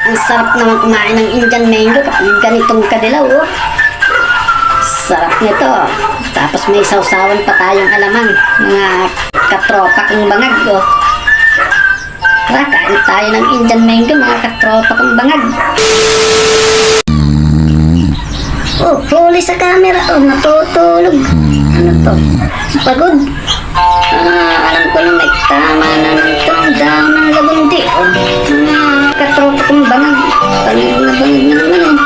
Ang sarap naman kumain ng Indian mango kapag ganitong kadilaw, oh. Sarap nito. Tapos may sausawan pa tayong alamang, mga katropa kong bangag, oh. Tara, kain tayo ng Indian mango, mga katropa kong bangag. Oh, huli sa camera, oh, natutulog. Ano to? Pagod. Alam ko lang may tama na ng daw ng lagundi, oh. Mga katropa kong bangag. Bangag na naman, oh.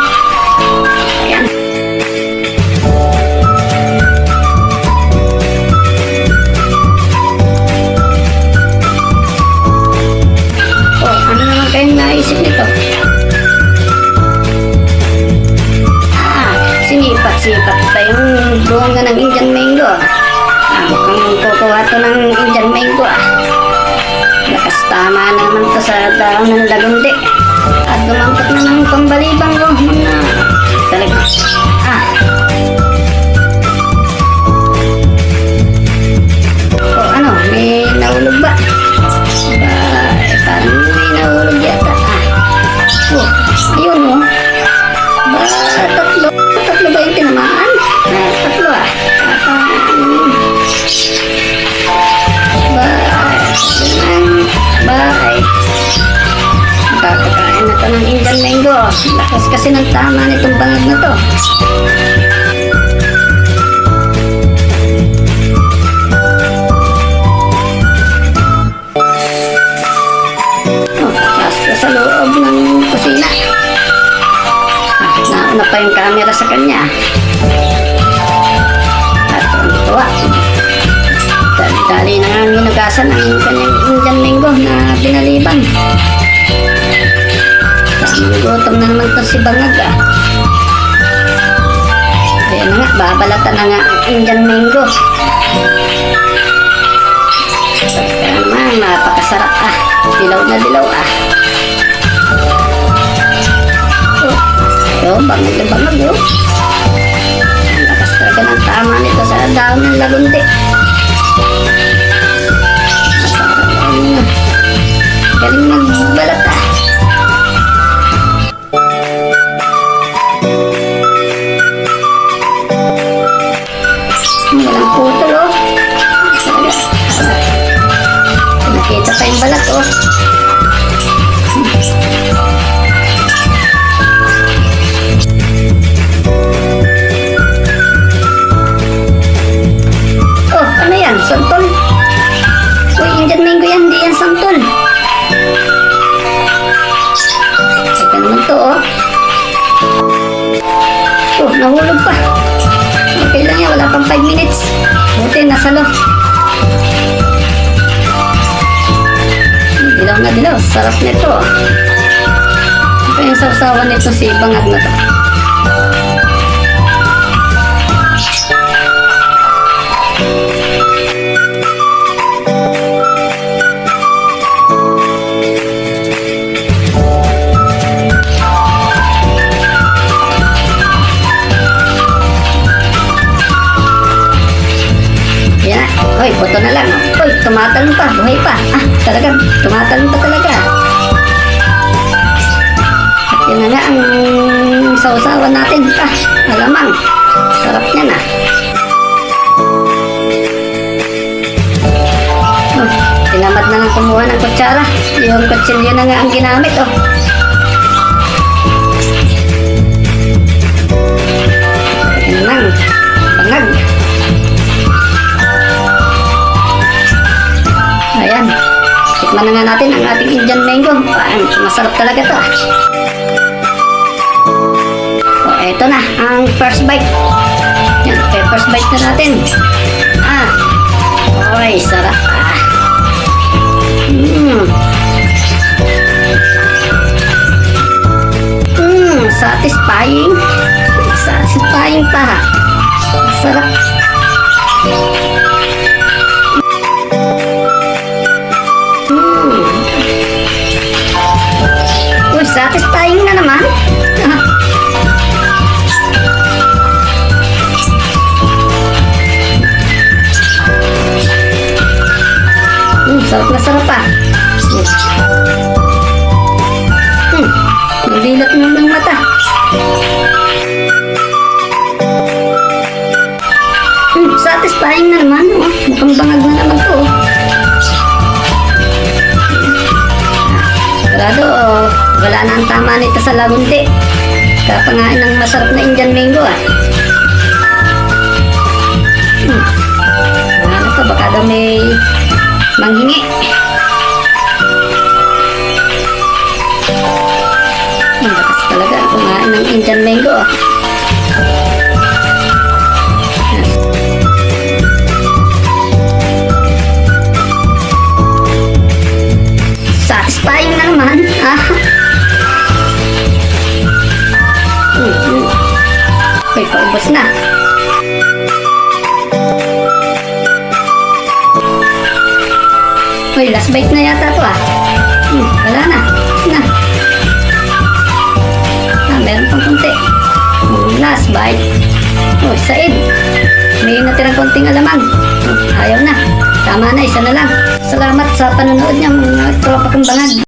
Ayan. Oh, ano naman kayong naisip nito? Sinipat-sipat pa yung bunga ng Indian mango. Mukhang kukuha to ng Indian mango, Lakas tama naman to sa daon ng lagundi. At dumampot na ng pambalibang, oh. Talaga. Oh, ano? May nahulog ba? Parang may nahulog yata. Oh, ayun, oh. Tatlo ba yung tinamaan? Tatlo, Bye. Kakakain na to ng Indian mango. Lakas kasi ng tama nitong bangag na to. Oh, pasok sa loob ng kusina. Nauna pa yung camera sa kanya. At tuwa. Dali na nga minugasan ang kanyang Indian mango na pinaliban. Gutom na naman to si bangag, Ayan na nga, babalatan na nga ang Indian mango. Kaya naman, napakasarap, Dilaw na dilaw, Oh, bangag na bangag, oh. Ang lakas talaga ng tama nito sa daon ng lagundi. Galing magbalat, Walang putol, oh. Nakita pa yung balat, oh. Oh, ano yan? Santol? Uy, Indian mango yan, hindi yan santol. Ito naman to, oh. Oh, nahulog pa. Okay lang yan, wala pang 5 minutes. Buti, nasalo. Dilaw na dilaw, sarap nito. Ito yung sausawan nito si bangag na to. Hoy, buto na lang. Hoy, tumatalon pa. Buhay pa. Talaga. Tumatalon pa talaga. At yun na nga ang sausawan natin. Alamang. Sarap niya na. Oh, tinamad na lang kumuha ng kutsara. Yung kutsilyo na nga ang ginamit, oh. Ayan lang. Bangag. Ayan, tikman na nga natin ang ating Indian mango. Masarap talaga to. O, eto na, ang first bite. Yan, okay, first bite na natin. Oy, sarap. Satisfying. Satisfying pa. Sarap. Satisfying na naman. Sarap na sarap pa. pang bangag na naman to. Sigurado, wala na ang tama nito sa lagundi. Kapangain ng masarap na Indian mango ah. Ano to, baka daw may manghingi. Bakas talaga kumain ng Indian mango ah. Satisfying na naman. Ah. Uy, paubos na. Uy, last bite na yata to ah. Wala na. Na. Meron pang konti. Last bite. Said. May natirang konting alamang. Ayaw na. Tama na, isa na lang. Salamat sa panonood niyo mga tropa kong bangag.